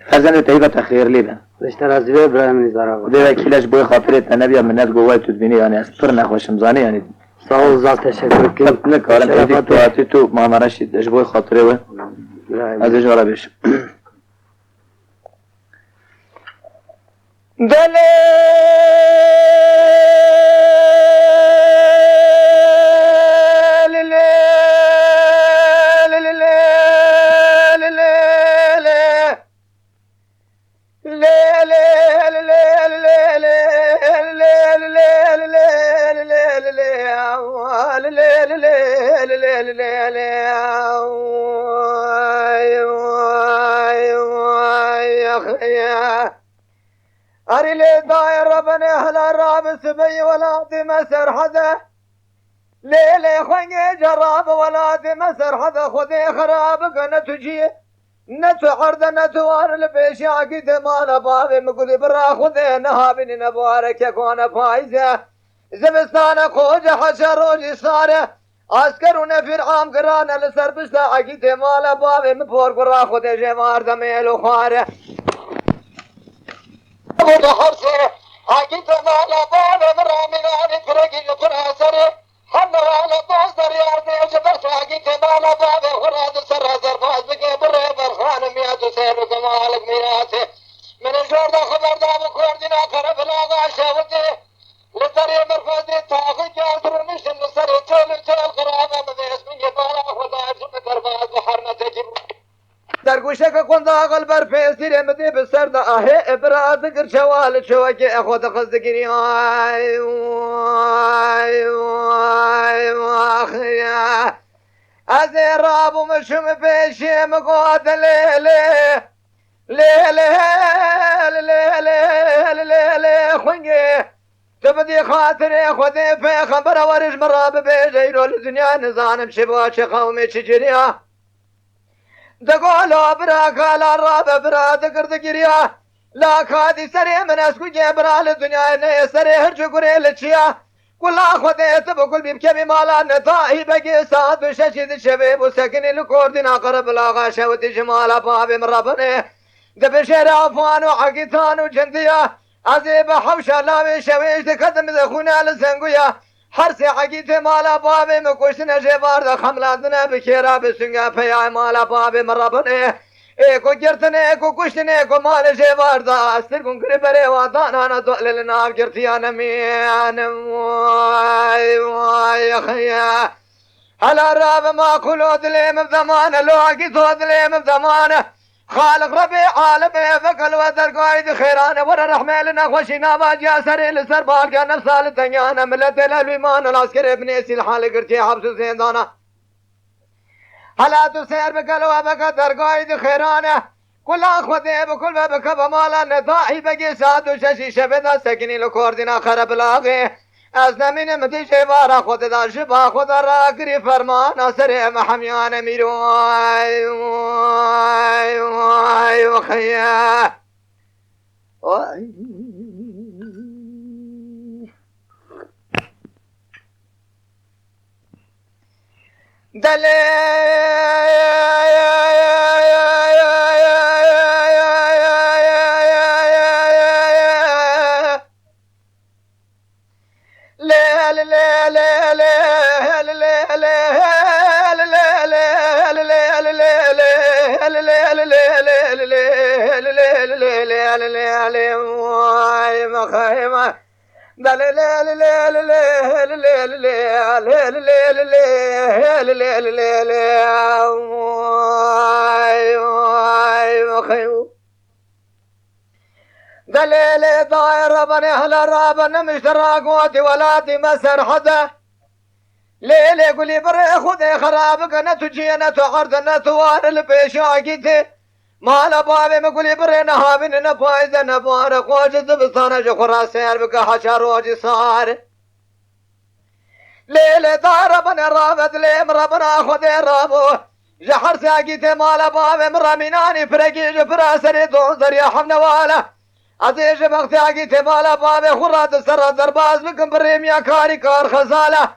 فرزند تایبه تخیر لیبه بیشتر از دیوه ابراهیم نیزاره بود دیوه کلش بوی خاطرت نبیا منت گوه تو دبینی یعنی از پر نخوشم زانی یعنی سال زال تشکر کن نکارم ایدی تو آتی تو مامرشی دش بوی خاطره و از اجاره بشم دلی أريلي داير ربنا أهل الراب سبي ولا دي مسر حدا ليلي خويني جراب ولا دي مسر حدا خذي خراب قنا تجي نتو عرض نتو وار البيش عقيد مانا بابي مقولي برا خذي نهابني نبارك يكون فايزة زمستان خوجة حشروجي صارة عسكرون فرعام قرانا لسر بشتا عقيد مالا بابي مفور برا خذي جمار دميل وخارة ابو حرسه عقيد مالا بابي مرامناني فرقي فراسري حنا على طوزر يا جبرت عقيد مالا بابي وراد سر زرفاز بقي بري برخان مياتو سير كمالك ميراتي من الجور دا خبر دا بكوردنا قرب لاغا شاوتي لسري مرفوزي تاخي جاسر نشن لسري تول قرابة مبيس من جبالا خدا جب كرباز بحرنا تجيب در گوشه که کنده اقل بر فیسیر امده بسر ده آهه ابراز گر شوال شوکه خود خزدگیری آی وای وای واخیا از رابو مشم پیشی مگود لیله لیله لیله لیله خونگه تبدي خاطري خذي في خبر ورج مراب بيجيرو الدنيا نزانم شباش قومي تجريها دقولو براك على الراب برا ذكر ذكريا لا كادي سري من اسكو جبرا للدنيا ني سري هرجو قري لتشيا كل اخذت بكل بكبي مالا نطاهي بقي ساد وششد الشبيب وسكني الكوردنا قرب لاغا شوت جمال بابي من ربنا دبشر عفان وعقيتان وجنديا عزيب حوشا لا شويش دكدم ذخونا لسنقويا حرسي عقيدة مالا بابي مكوشنا جبار دا خملاتنا بكيرا بسنگا فيا مالا بابي مرابن ايكو جرتنا ايكو كشتنا ايكو مالا جبار دا استرقون كريبري وادانا انا دول لنا بجرتيانا ميانا واي واي خيا هلا راب ما كلو دليم بزمانه لو عقيدو دليم بزمانه خالق ربي عالمي فكل وذر قايد خيرانه ورا رحمه لنا خوشينا باجي سري لسر بالقى نفسها لتنيانا ملت الالويمان العسكري ابن سي الحال قرتي حبس زيدانا هلا تسير بقلوه بقدر قايد خيرانه كل اخوتي بكل بابك بمالا نضاحي بقي ساد وششي شبدا سكني لكوردنا خرب لاغي از نمین مدی شبارا خود دا شبا خود را کری فرمان سر محمیان میرو وای وای وای وخیا وای دلی دليل داير ربنا اهل رابنا مش دراقوتي ولا دي مسر حدا ليل يقولي بري خذي خرابك نتجي نتعرض نتوار البيش عقيتي مالا بابي مقولي بري نهابين نفايزة نبارك واجد بصانا جخرا سير بك حشر واجي صار ليل داير ربنا رابط ليم ربنا خذي رابو جحر ساقيتي مالا بابي مراميناني فرقي جفرا سري دوزر يا حمنا والا عزيز بختي عقيتي مالا بابي خرات سر درباز بكم بريم يا كاري كار خزالة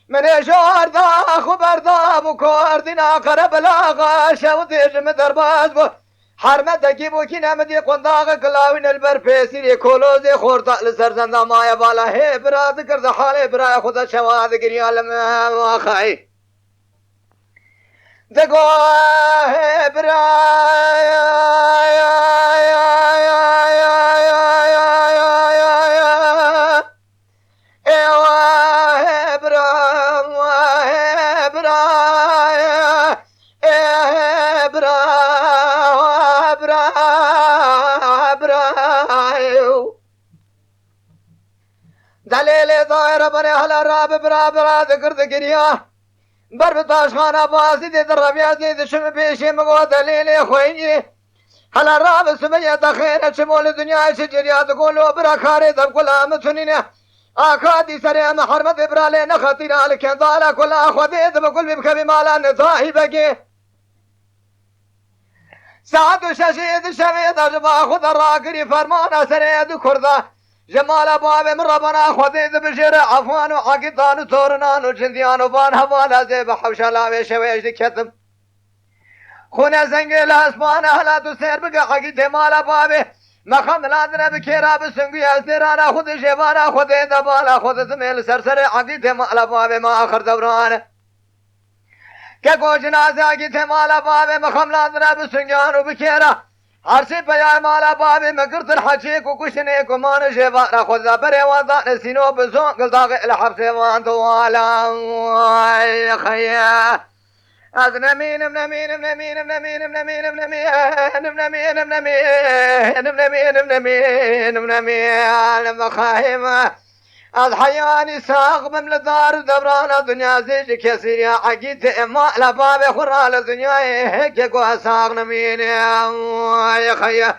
من شوار دا خبر دا بو کردینا قرب لاغا شوتش مدرباز بو حرمتکی بو کی نمدی قنداغ کلاوین البر پیسیری کولوزی خورتا لسر زنده مای بالا هی براد کرد حال برای خدا شواد گری علم آخای دگو هی برای دلیل ظاهر بر اهل راب برابر ذکر ذکریا بر بتاش خانه بازی دید ربیازی دشم پیشی مگو دلیل خوینی هل راب سمیت خیر شمول دنیا شجریات قولو برا کاری دب کلا متونین آکادی سری محرمت برالی نخطیر آلکن دالا کلا خودی دب کل بکبی مالا نتاهی بگی ساعت و ششید شوید اجبا خود را کری فرمان سرید کرده جمال باب من ربنا خودید بشیر عفوان و عقیدان و تورنان و جندیان و بان حوالا زیب حوشلا و شویش دکتم خونه زنگل اسمان احلات و سیر بگه عقید مال باب مخم لادنه بکیرا بسنگوی از دیرانا خود شیبانا خودید بالا خود زمیل سرسر عقید مال باب ما آخر دوران که کو جنازه عقید مال باب مخم لادنه بسنگیان و بکیرا عرشی پیای مالا بابی مگرد الحجی کو کشنی کو مان جوارا خود بری وضع سینو بزون قلداغ الحبس وان دوالا خیا از نمین نمین نمین نمین نمین نمین نمین نمین مخايم از حياني ساق من دار دبران دنيا زيج كثير يا عقيد ما لباب خرال الدنيا هيك كو ساق نمين يا خيا